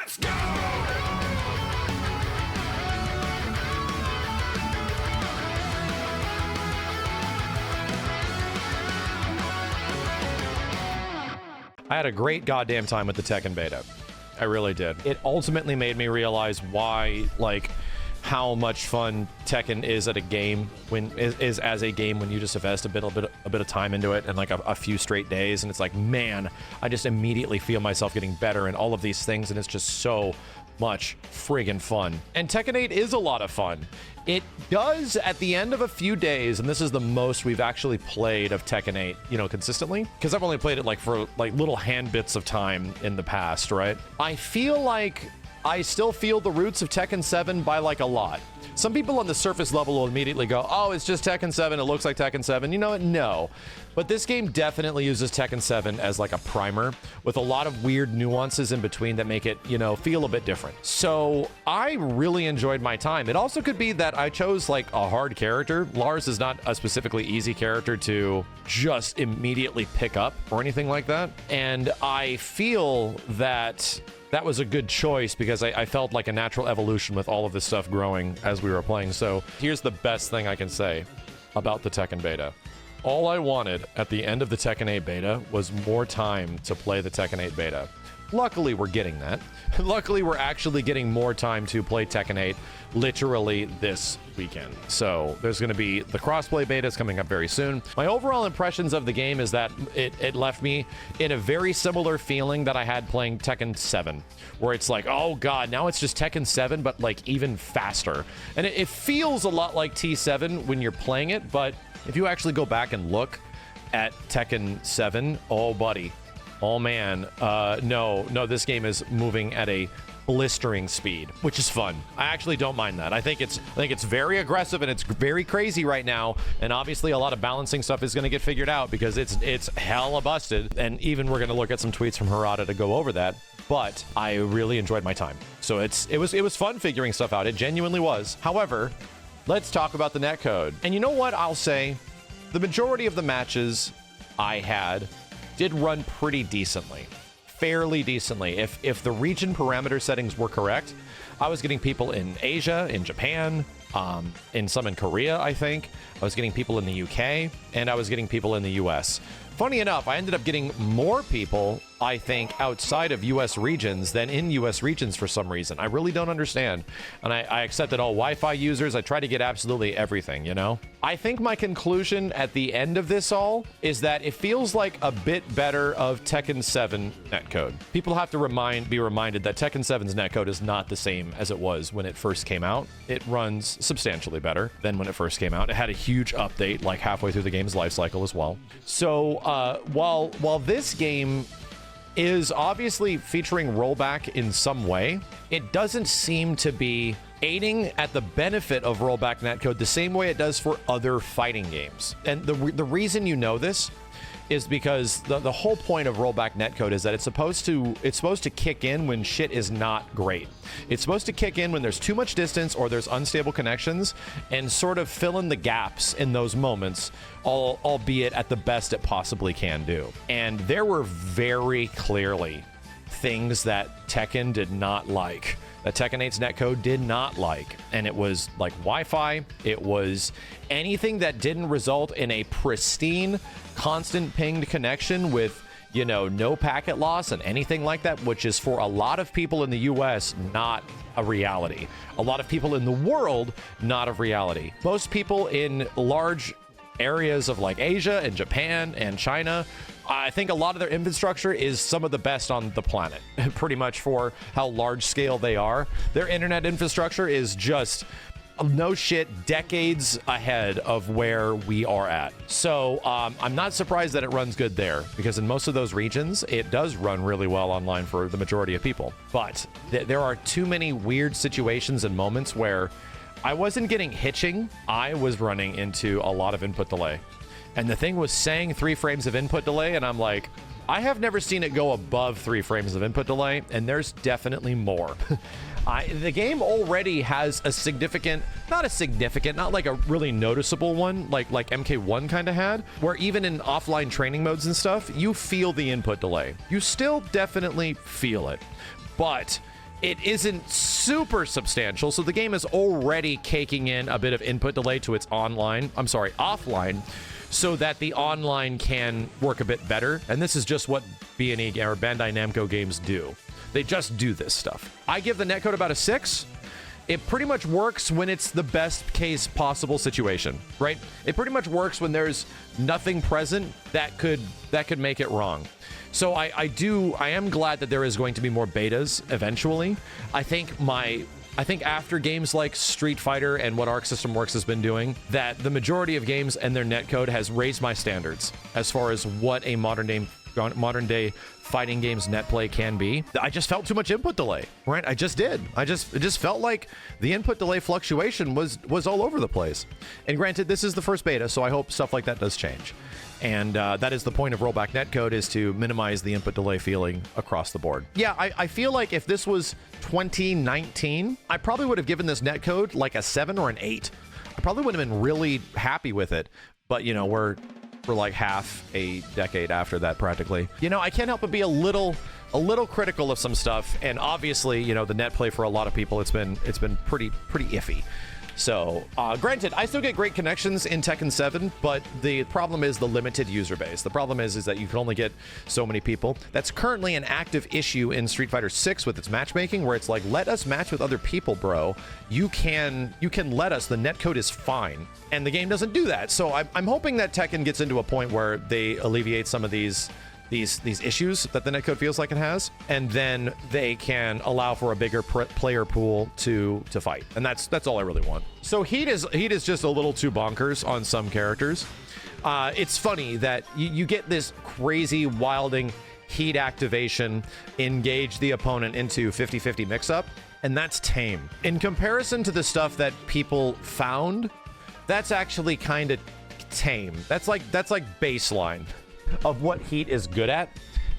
Let's go! I had a great goddamn time with the Tekken beta. I really did. It ultimately made me realize why, like, how much fun Tekken is at a game is as a game when you just invest a bit of time into it and like a few straight days, and it's like, man, I just immediately feel myself getting better and all of these things, and it's just so much friggin' fun. And Tekken 8 is a lot of fun. It does, at the end of a few days, and this is the most we've actually played of Tekken 8, you know, consistently, because I've only played it like for like little hand bits of time in the past, right? I feel like I still feel the roots of Tekken 7 by like a lot. Some people on the surface level will immediately go, oh, it's just Tekken 7, it looks like Tekken 7. You know what? No. But this game definitely uses Tekken 7 as like a primer with a lot of weird nuances in between that make it, you know, feel a bit different. So I really enjoyed my time. It also could be that I chose like a hard character. Lars is not a specifically easy character to just immediately pick up or anything like that. And I feel that that was a good choice because I felt like a natural evolution with all of this stuff growing as we were playing. So here's the best thing I can say about the Tekken beta. All I wanted at the end of the Tekken 8 beta was more time to play the Tekken 8 beta. Luckily, we're getting that. Luckily, we're actually getting more time to play Tekken 8 literally this weekend. So there's going to be the Crossplay beta is coming up very soon. My overall impressions of the game is that it left me in a very similar feeling that I had playing Tekken 7, where it's like, oh god, now it's just Tekken 7, but like even faster. And it feels a lot like T7 when you're playing it, but if you actually go back and look at Tekken 7, oh buddy, oh man, no, this game is moving at a blistering speed, which is fun. I actually don't mind that. I think it's very aggressive and it's very crazy right now, and obviously a lot of balancing stuff is going to get figured out because it's hella busted, and even we're going to look at some tweets from Harada to go over that. But I really enjoyed my time, so it was fun figuring stuff out. It genuinely was. However, let's talk about the netcode. And you know what I'll say? The majority of the matches I had did run pretty decently. Fairly decently. If the region parameter settings were correct, I was getting people in Asia, in Japan, in some in Korea, I think. I was getting people in the UK, and I was getting people in the US. Funny enough, I ended up getting more people, I think, outside of US regions than in US regions for some reason. I really don't understand. And I accepted all Wi-Fi users. I tried to get absolutely everything, you know? I think my conclusion at the end of this all is that it feels like a bit better of Tekken 7 netcode. People have to be reminded that Tekken 7's netcode is not the same as it was when it first came out. It runs substantially better than when it first came out. It had a huge update like halfway through the game's life cycle as well. So while this game is obviously featuring rollback in some way, it doesn't seem to be aiding at the benefit of rollback netcode the same way it does for other fighting games. And the reason you know this is because the whole point of rollback netcode is that it's supposed to kick in when shit is not great. It's supposed to kick in when there's too much distance or there's unstable connections and sort of fill in the gaps in those moments, albeit at the best it possibly can do. And there were very clearly things that Tekken did not like, that Tekken 8's netcode did not like. And it was like Wi-Fi, it was anything that didn't result in a pristine, constant pinged connection with, you know, no packet loss and anything like that, which is for a lot of people in the US not a reality. A lot of people in the world not a reality. Most people in large areas of like Asia and Japan and China, I think a lot of their infrastructure is some of the best on the planet, pretty much for how large scale they are. Their internet infrastructure is just no shit decades ahead of where we are at. So I'm not surprised that it runs good there, because in most of those regions, it does run really well online for the majority of people. But there are too many weird situations and moments where I wasn't getting hitching. I was running into a lot of input delay. And the thing was saying 3 frames of input delay, and I'm like, I have never seen it go above 3 frames of input delay, and there's definitely more. The game already has a significant, not like a really noticeable one, like MK1 kind of had, where even in offline training modes and stuff, you feel the input delay. You still definitely feel it, but it isn't super substantial, so the game is already caking in a bit of input delay to its offline, so that the online can work a bit better. And this is just what B&E or Bandai Namco games do. They just do this stuff. I give the netcode about a 6. It pretty much works when it's the best case possible situation, right? It pretty much works when there's nothing present that could make it wrong. So I am glad that there is going to be more betas eventually. I think after games like Street Fighter and what Arc System Works has been doing, that the majority of games and their netcode has raised my standards as far as what a modern day fighting games net play can be. I just felt too much input delay, right? It just felt like the input delay fluctuation was all over the place. And granted, this is the first beta, so I hope stuff like that does change. And that is the point of rollback netcode, is to minimize the input delay feeling across the board. Yeah, I feel like if this was 2019, I probably would have given this netcode like a 7 or an 8. I probably would have been really happy with it. But, you know, we're like half a decade after that practically. You know, I can't help but be a little critical of some stuff. And obviously, you know, the net play for a lot of people, it's been pretty iffy. So, granted, I still get great connections in Tekken 7, but the problem is the limited user base. The problem is that you can only get so many people. That's currently an active issue in Street Fighter 6 with its matchmaking, where it's like, let us match with other people, bro. You can let us. The netcode is fine. And the game doesn't do that. So I'm hoping that Tekken gets into a point where they alleviate some of these issues that the netcode feels like it has, and then they can allow for a bigger player pool to fight. And that's all I really want. So Heat is just a little too bonkers on some characters. It's funny that you get this crazy wilding Heat activation, engage the opponent into 50-50 mix-up, and that's tame. In comparison to the stuff that people found, that's actually kind of tame. That's like baseline of what Heat is good at.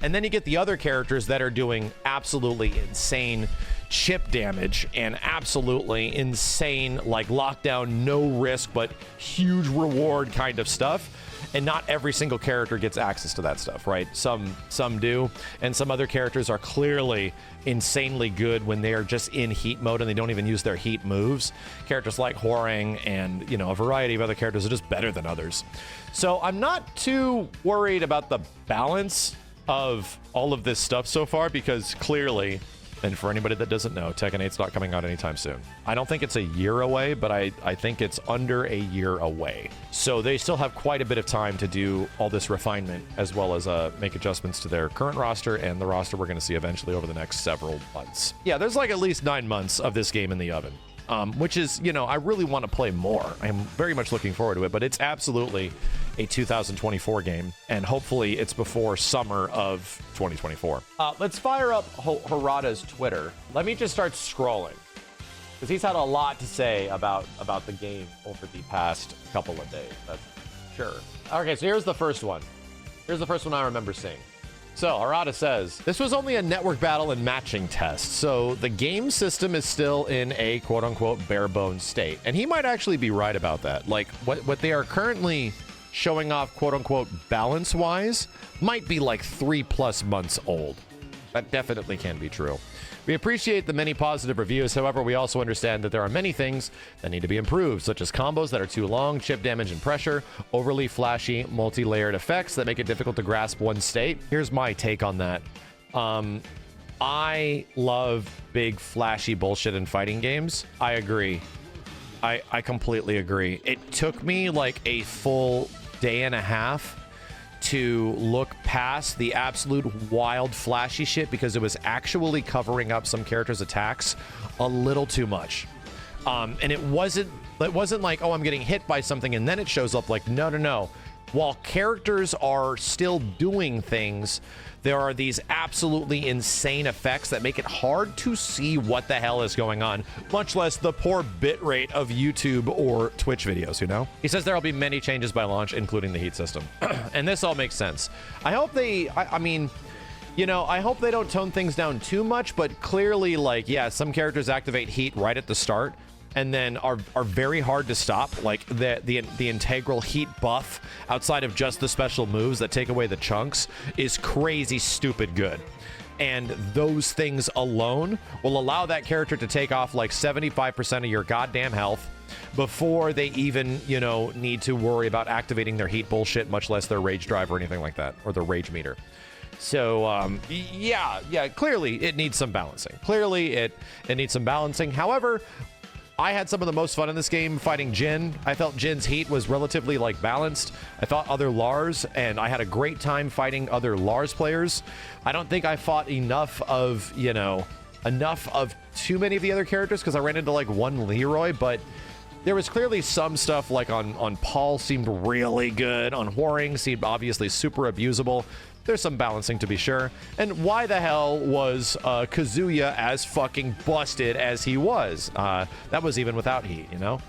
And then you get the other characters that are doing absolutely insane chip damage and absolutely insane, like, lockdown, no risk but huge reward kind of stuff. And not every single character gets access to that stuff, right? Some do, and some other characters are clearly insanely good when they are just in Heat mode and they don't even use their Heat moves. Characters like Hwoarang and, you know, a variety of other characters are just better than others. So I'm not too worried about the balance of all of this stuff so far, because clearly, and for anybody that doesn't know, Tekken 8's not coming out anytime soon. I don't think it's a year away, but I think it's under a year away. So they still have quite a bit of time to do all this refinement, as well as make adjustments to their current roster and the roster we're going to see eventually over the next several months. Yeah, there's like at least 9 months of this game in the oven, which is, you know, I really want to play more. I'm very much looking forward to it, but it's absolutely a 2024 game, and hopefully it's before summer of 2024. Let's fire up Harada's Twitter. Let me just start scrolling, because he's had a lot to say about the game over the past couple of days, that's sure. Okay, so here's the first one. Here's the first one I remember seeing. So Harada says, this was only a network battle and matching test, so the game system is still in a quote-unquote bare-bones state. And he might actually be right about that. Like, what they are currently showing off quote-unquote balance-wise might be like 3+ months old. That definitely can be true. We appreciate the many positive reviews. However, we also understand that there are many things that need to be improved, such as combos that are too long, chip damage and pressure, overly flashy, multi-layered effects that make it difficult to grasp one state. Here's my take on that. I love big, flashy bullshit in fighting games. I agree. I completely agree. It took me like a full day and a half to look past the absolute wild flashy shit, because it was actually covering up some characters' attacks a little too much. And it wasn't like, oh, I'm getting hit by something and then it shows up. Like, no. While characters are still doing things, there are these absolutely insane effects that make it hard to see what the hell is going on, much less the poor bitrate of YouTube or Twitch videos, you know? He says there will be many changes by launch, including the Heat system. And this all makes sense. I hope I mean, you know, I hope they don't tone things down too much, but clearly, like, yeah, some characters activate Heat right at the start and then are very hard to stop. Like the integral Heat buff outside of just the special moves that take away the chunks is crazy stupid good. and those things alone will allow that character to take off like 75% of your goddamn health before they even, you know, need to worry about activating their heat bullshit, much less their rage drive or anything like that, or their rage meter. So, yeah, clearly it needs some balancing. Clearly it needs some balancing. However, I had some of the most fun in this game fighting Jin. I felt Jin's heat was relatively like balanced. I fought other Lars, and I had a great time fighting other Lars players. I don't think I fought enough of, you know, enough of too many of the other characters because I ran into like one Leroy, but there was clearly some stuff like on Paul seemed really good. On Huaring seemed obviously super abusable. There's some balancing to be sure. And why the hell was Kazuya as fucking busted as he was? That was even without heat, you know?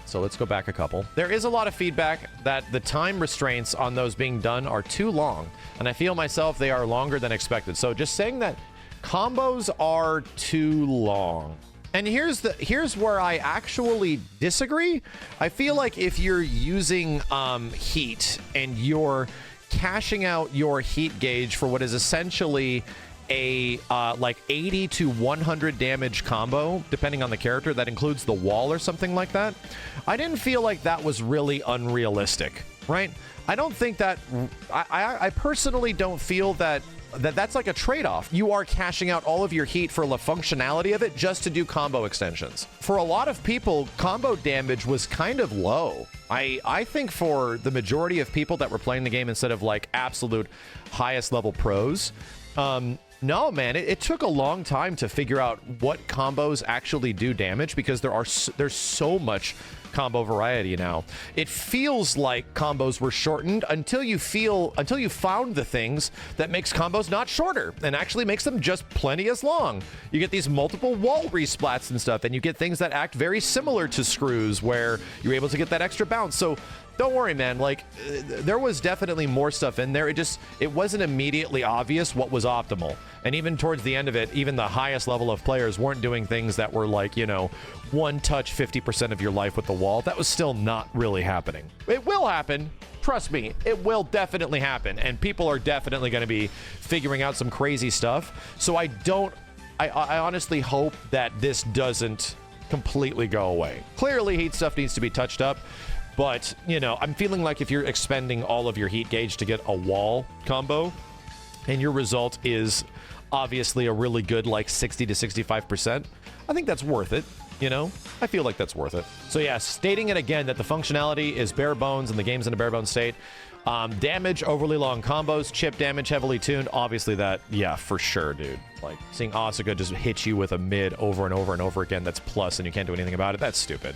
So let's go back a couple. There is a lot of feedback that the time restraints on those being done are too long. And I feel myself they are longer than expected. So just saying that combos are too long. And here's where I actually disagree. I feel like if you're using heat and you're cashing out your heat gauge for what is essentially a like 80 to 100 damage combo, depending on the character, that includes the wall or something like that, I didn't feel like that was really unrealistic, right? I don't think that, I personally don't feel that that's like a trade-off. You are cashing out all of your heat for the functionality of it just to do combo extensions. For a lot of people, combo damage was kind of low. I think for the majority of people that were playing the game instead of like absolute highest level pros, no, man, it took a long time to figure out what combos actually do damage because there's so much combo variety now. It feels like combos were shortened until you found the things that makes combos not shorter and actually makes them just plenty as long. You get these multiple wall resplats and stuff, and you get things that act very similar to screws where you're able to get that extra bounce. So don't worry, man, like there was definitely more stuff in there. It wasn't immediately obvious what was optimal. And even towards the end of it, even the highest level of players weren't doing things that were like, you know, one touch 50% of your life with the wall. That was still not really happening. It will happen. Trust me, it will definitely happen. And people are definitely going to be figuring out some crazy stuff. So I honestly hope that this doesn't completely go away. Clearly, heat stuff needs to be touched up. But, you know, I'm feeling like if you're expending all of your heat gauge to get a wall combo, and your result is obviously a really good, like 60 to 65%, I think that's worth it, you know? I feel like that's worth it. So yeah, stating it again that the functionality is bare bones and the game's in a bare bones state. Damage, overly long combos, chip damage, heavily tuned. Obviously that, yeah, for sure, dude. Like, seeing Asuka just hit you with a mid over and over and over again, that's plus and you can't do anything about it, that's stupid.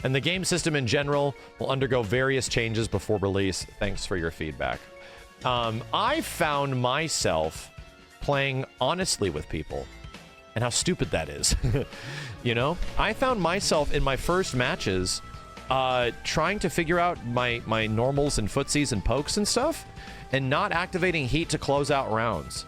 And the game system in general will undergo various changes before release. Thanks for your feedback. I found myself playing honestly with people, and how stupid that is. You know, I found myself in my first matches trying to figure out my normals and footsies and pokes and stuff, and not activating heat to close out rounds,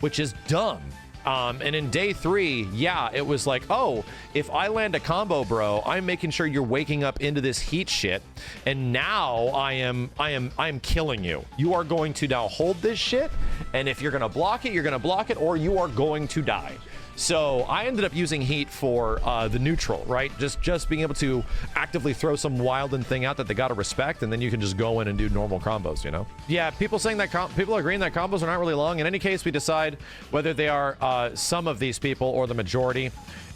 which is dumb. And in day 3, yeah, it was like, oh, if I land a combo, bro, I'm making sure you're waking up into this heat shit. And now I am killing you. You are going to now hold this shit. And if you're going to block it, you're going to block it, or you are going to die. So I ended up using heat for the neutral, right? Just being able to actively throw some wild and thing out that they got to respect, and then you can just go in and do normal combos, you know? Yeah, people saying that people are agreeing that combos are not really long. In any case, we decide whether they are some of these people or the majority,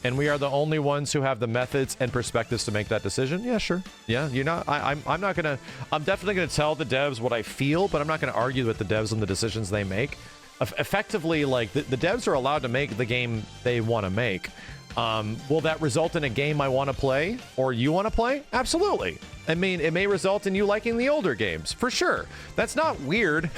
and we are the only ones who have the methods and perspectives to make that decision. Yeah, sure. Yeah, you're not. I'm definitely gonna tell the devs what I feel, but I'm not gonna argue with the devs on the decisions they make. Effectively, like, the devs are allowed to make the game they want to make. Will that result in a game I want to play or you want to play? Absolutely. I mean, it may result in you liking the older games, for sure. That's not weird.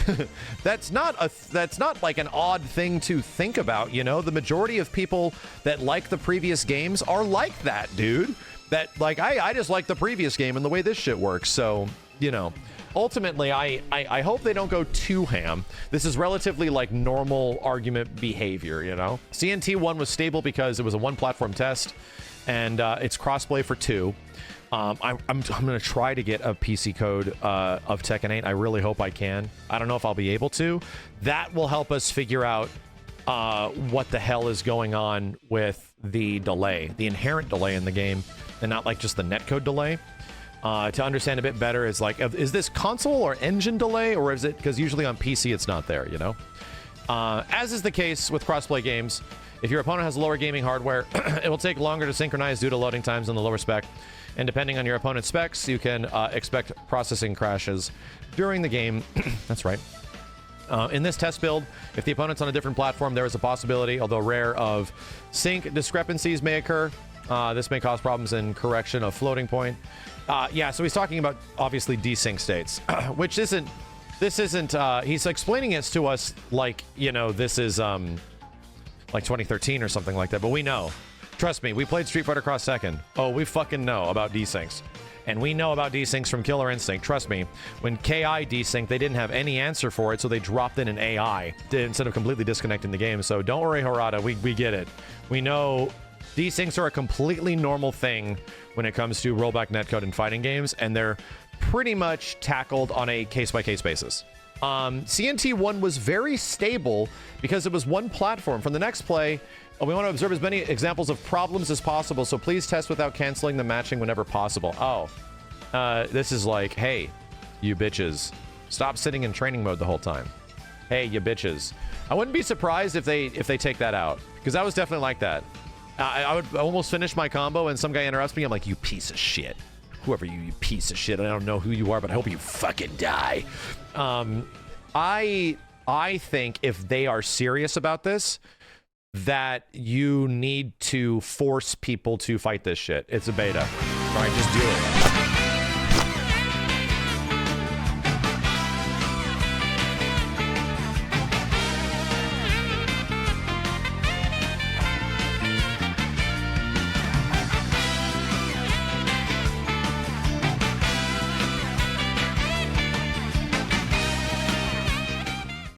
That's not like an odd thing to think about, you know? The majority of people that like the previous games are like that, dude. That, like, I just like the previous game and the way this shit works, so, you know. Ultimately, I hope they don't go too ham. This is relatively like normal argument behavior, you know? CNT1 was stable because it was a one-platform test, and it's crossplay for 2. I'm going to try to get a PC code of Tekken 8. I really hope I can. I don't know if I'll be able to. That will help us figure out what the hell is going on with the delay, the inherent delay in the game, and not like just the netcode delay. To understand a bit better is like, is this console or engine delay, or is it, because usually on PC it's not there, you know? As is the case with crossplay games, if your opponent has lower gaming hardware, it will take longer to synchronize due to loading times on the lower spec. And depending on your opponent's specs, you can expect processing crashes during the game. That's right. In this test build, if the opponent's on a different platform, there is a possibility, although rare, of sync discrepancies may occur. This may cause problems in correction of floating point. Yeah, so he's talking about, obviously, desync states, which isn't... This isn't... he's explaining it to us like, you know, this is, like 2013 or something like that, but we know. Trust me, we played Street Fighter Cross Tekken. Oh, we fucking know about desyncs. And we know about desyncs from Killer Instinct. Trust me, when KI desynced, they didn't have any answer for it, so they dropped in an AI instead of completely disconnecting the game. So don't worry, Harada, we get it. We know desyncs are a completely normal thing when it comes to rollback netcode and fighting games, and they're pretty much tackled on a case-by-case basis. CNT1 was very stable because it was one platform. From the next play, we want to observe as many examples of problems as possible, so please test without canceling the matching whenever possible. Oh, this is like, hey, you bitches, stop sitting in training mode the whole time. Hey, you bitches. I wouldn't be surprised if they take that out, because that was definitely like that. I would almost finish my combo and some guy interrupts me. I'm like, you piece of shit. Whoever you piece of shit. I don't know who you are, but I hope you fucking die. I think if they are serious about this, that you need to force people to fight this shit. It's a beta. All right, just do it.